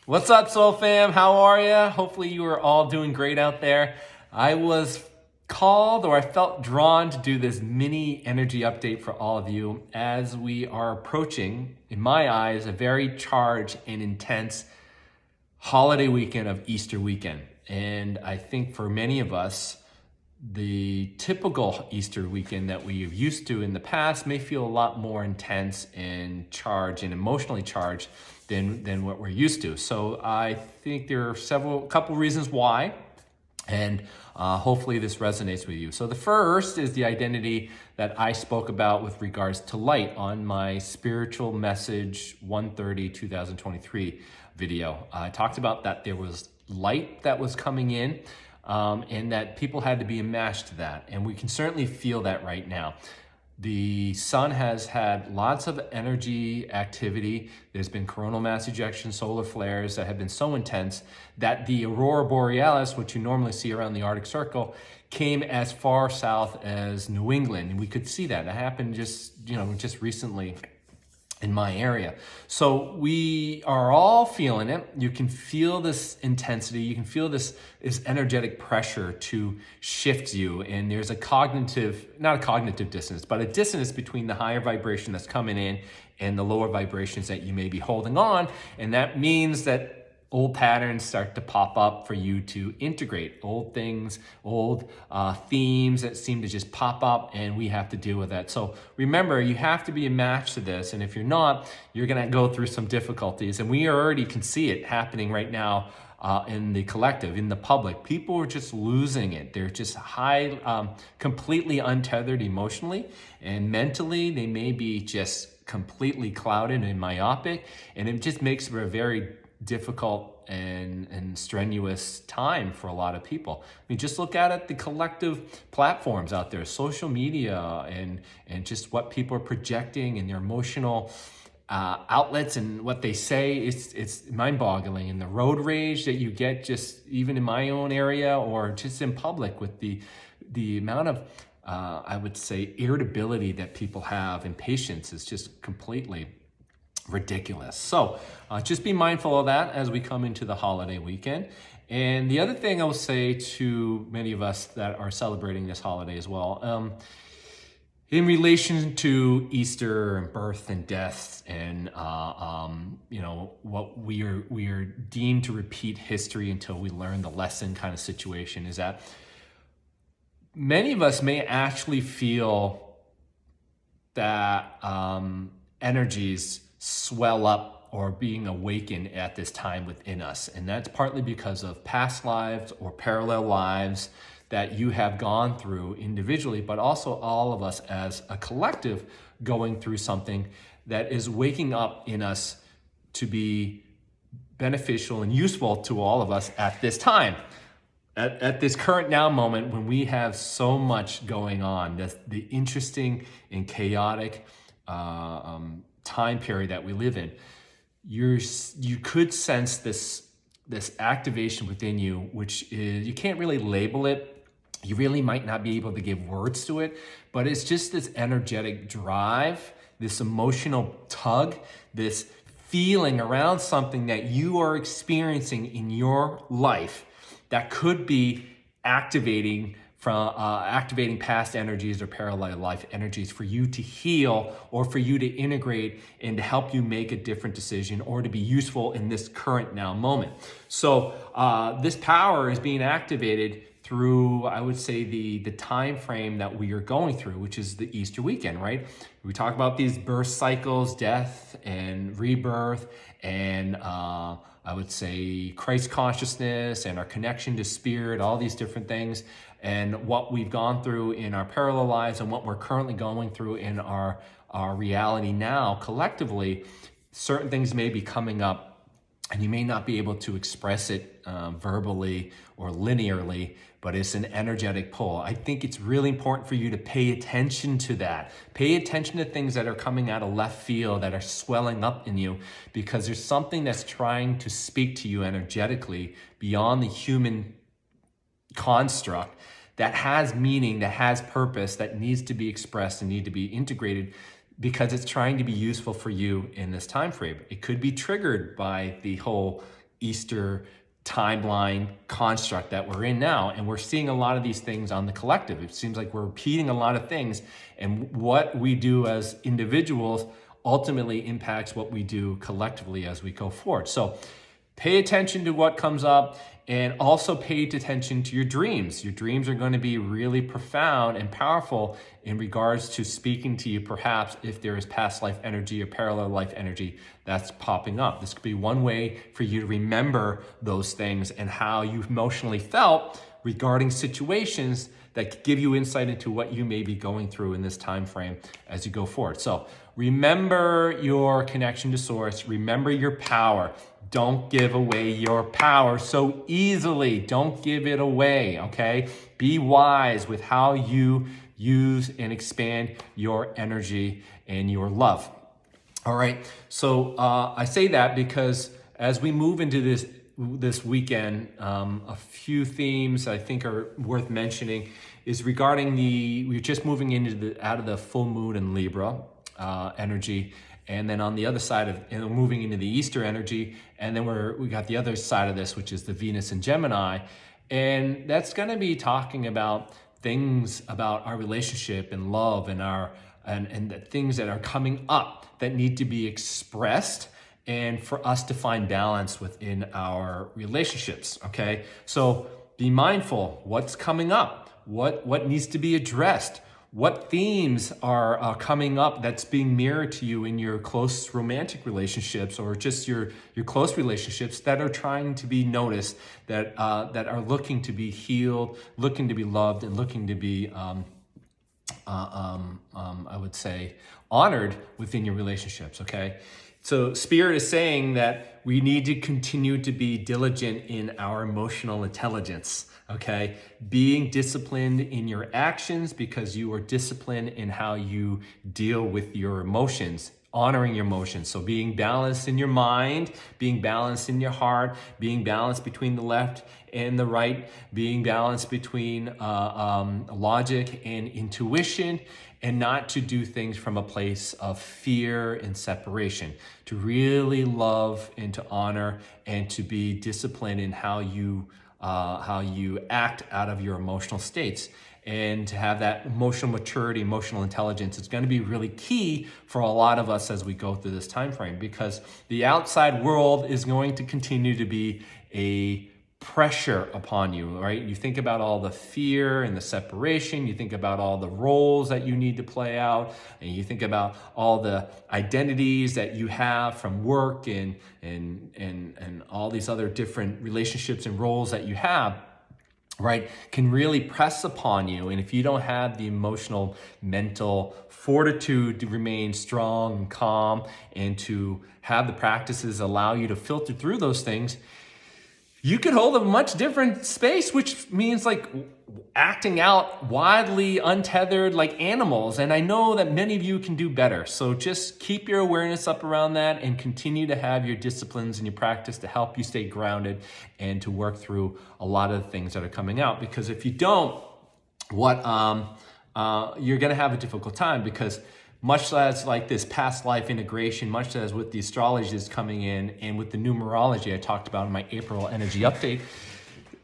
What's up, Soul Fam? How are you? Hopefully you are all doing great out there. I was called, or I felt drawn to do this mini energy update for all of you as we are approaching, in my eyes, a very charged and intense holiday weekend of Easter weekend. And I think for many of us, the typical Easter weekend that we're used to in the past may feel a lot more intense and charged and emotionally charged than what we're used to. So I think there are couple reasons why, and hopefully this resonates with you. So the first is the identity that I spoke about with regards to light on my Spiritual Message 130-2023 video. I talked about that there was light that was coming in, and that people had to be enmeshed to that. And we can certainly feel that right now. The sun has had lots of energy activity. There's been coronal mass ejection, solar flares that have been so intense that the aurora borealis, which you normally see around the Arctic Circle, came as far south as New England. And we could see that. It happened just recently in my area. So we are all feeling it. You can feel this intensity. You can feel this energetic pressure to shift you. And there's not a cognitive dissonance, but a dissonance between the higher vibration that's coming in and the lower vibrations that you may be holding on. And that means that old patterns start to pop up for you to integrate. Old things, old themes that seem to just pop up, and we have to deal with that. So remember, you have to be a match to this, and if you're not, you're gonna go through some difficulties, and we already can see it happening right now in the collective, in the public. People are just losing it. They're just completely untethered emotionally and mentally. They may be just completely clouded and myopic, and it just makes for a very difficult and strenuous time for a lot of people. I mean, just look at it, the collective platforms out there, social media, and just what people are projecting and their emotional outlets and what they say. It's mind-boggling. And the road rage that you get just even in my own area or just in public with the amount of I would say irritability that people have, and patience is just completely ridiculous. So just be mindful of that as we come into the holiday weekend. And the other thing I will say to many of us that are celebrating this holiday as well, in relation to Easter and birth and death and what we are deemed to repeat history until we learn the lesson kind of situation, is that many of us may actually feel that energies swell up or being awakened at this time within us. And that's partly because of past lives or parallel lives that you have gone through individually, but also all of us as a collective going through something that is waking up in us to be beneficial and useful to all of us at this time. At this current now moment when we have so much going on, the interesting and chaotic time period that we live in, you could sense this activation within you, which is, you can't really label it. You really might not be able to give words to it, but it's just this energetic drive, this emotional tug, this feeling around something that you are experiencing in your life that could be activating past energies or parallel life energies for you to heal, or for you to integrate and to help you make a different decision, or to be useful in this current now moment. So this power is being activated through, I would say, the time frame that we are going through, which is the Easter weekend, right? We talk about these birth cycles, death and rebirth, and I would say Christ consciousness and our connection to spirit, all these different things, and what we've gone through in our parallel lives and what we're currently going through in our reality now collectively. Certain things may be coming up and you may not be able to express it verbally or linearly, but it's an energetic pull. I think it's really important for you to pay attention to that. Pay attention to things that are coming out of left field, that are swelling up in you, because there's something that's trying to speak to you energetically beyond the human construct, that has meaning, that has purpose, that needs to be expressed and need to be integrated, because it's trying to be useful for you in this time frame. It could be triggered by the whole Easter timeline construct that we're in now. And we're seeing a lot of these things on the collective. It seems like we're repeating a lot of things, and what we do as individuals ultimately impacts what we do collectively as we go forward. So pay attention to what comes up, and also pay attention to your dreams. Your dreams are going to be really profound and powerful in regards to speaking to you, perhaps if there is past life energy or parallel life energy that's popping up. This could be one way for you to remember those things and how you emotionally felt regarding situations that could give you insight into what you may be going through in this time frame as you go forward. So remember your connection to source. Remember your power. Don't give away your power so easily. Don't give it away, okay? Be wise with how you use and expand your energy and your love. All right, so I say that because as we move into this weekend, a few themes I think are worth mentioning is regarding we're just moving into out of the full moon in Libra energy. And then on the other side moving into the Easter energy, and then we got the other side of this, which is the Venus in Gemini, and that's going to be talking about things about our relationship and love and and the things that are coming up that need to be expressed, and for us to find balance within our relationships. Okay, so be mindful what's coming up, what needs to be addressed. What themes are coming up that's being mirrored to you in your close romantic relationships, or just your close relationships that are trying to be noticed, that are looking to be healed, looking to be loved, and looking to be, I would say, honored within your relationships, okay? So Spirit is saying that we need to continue to be diligent in our emotional intelligence. Okay, being disciplined in your actions because you are disciplined in how you deal with your emotions, honoring your emotions. So being balanced in your mind, being balanced in your heart, being balanced between the left and the right, being balanced between logic and intuition, and not to do things from a place of fear and separation, to really love and to honor and to be disciplined in how you act out of your emotional states, and to have that emotional maturity, emotional intelligence. It's going to be really key for a lot of us as we go through this time frame, because the outside world is going to continue to be a pressure upon you, right? You think about all the fear and the separation, you think about all the roles that you need to play out, and you think about all the identities that you have from work and all these other different relationships and roles that you have, right, can really press upon you. And if you don't have the emotional, mental fortitude to remain strong and calm, and to have the practices allow you to filter through those things, you could hold a much different space, which means like acting out wildly untethered like animals. And I know that many of you can do better. So just keep your awareness up around that and continue to have your disciplines and your practice to help you stay grounded and to work through a lot of the things that are coming out. Because if you don't, you're going to have a difficult time, because much as like this past life integration, much as with the astrology that's coming in and with the numerology I talked about in my April energy update,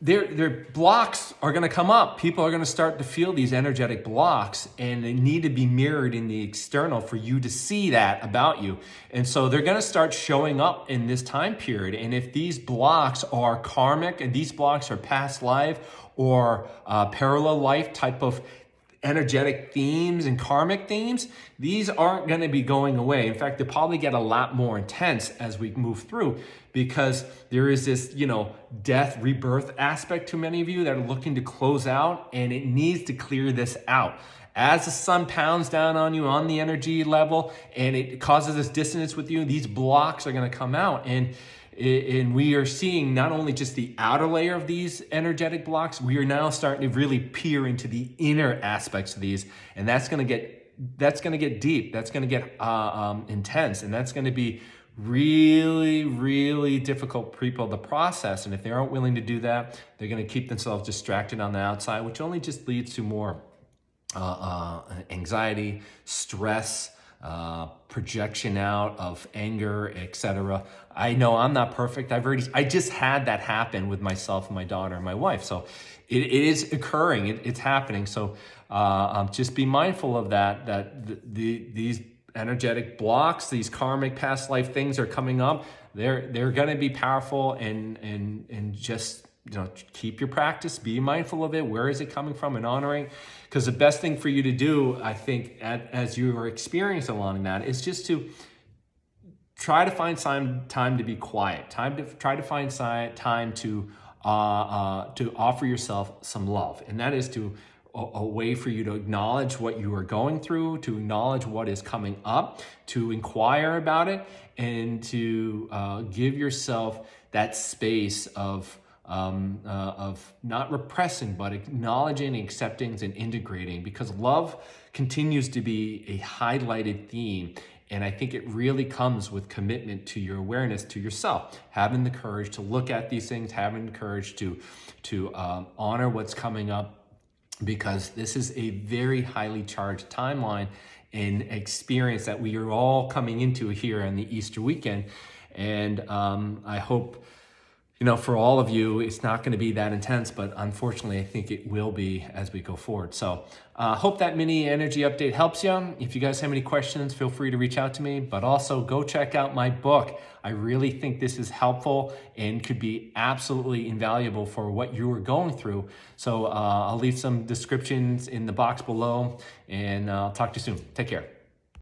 their blocks are going to come up. People are going to start to feel these energetic blocks, and they need to be mirrored in the external for you to see that about you. And so they're going to start showing up in this time period. And if these blocks are karmic, and these blocks are past life or parallel life type of energetic themes and karmic themes, these aren't going to be going away. In fact, they'll probably get a lot more intense as we move through, because there is this, death, rebirth aspect to many of you that are looking to close out, and it needs to clear this out. As the sun pounds down on you on the energy level, and it causes this dissonance with you, these blocks are going to come out. And we are seeing not only just the outer layer of these energetic blocks, we are now starting to really peer into the inner aspects of these, and that's going to get deep, that's going to get intense, and that's going to be really, really difficult for people to process. And if they aren't willing to do that, they're going to keep themselves distracted on the outside, which only just leads to more anxiety, stress, projection out of anger, etc. I know I'm not perfect. I just had that happen with myself and my daughter and my wife. So it is occurring. It's happening. So just be mindful of that. These energetic blocks, these karmic past life things are coming up. They're going to be powerful, and just keep your practice. Be mindful of it. Where is it coming from, and honoring? Because the best thing for you to do, I think, as you are experiencing along that, is just to try to find time to be quiet. Try to find time to offer yourself some love, and that is a way for you to acknowledge what you are going through, to acknowledge what is coming up, to inquire about it, and to give yourself that space of not repressing, but acknowledging, accepting, and integrating, because love continues to be a highlighted theme. And I think it really comes with commitment to your awareness, to yourself, having the courage to look at these things, having the courage to honor what's coming up, because this is a very highly charged timeline and experience that we are all coming into here on the Easter weekend. And I hope, for all of you, it's not going to be that intense, but unfortunately, I think it will be as we go forward. So hope that mini energy update helps you. If you guys have any questions, feel free to reach out to me, but also go check out my book. I really think this is helpful and could be absolutely invaluable for what you are going through. So I'll leave some descriptions in the box below, and I'll talk to you soon. Take care.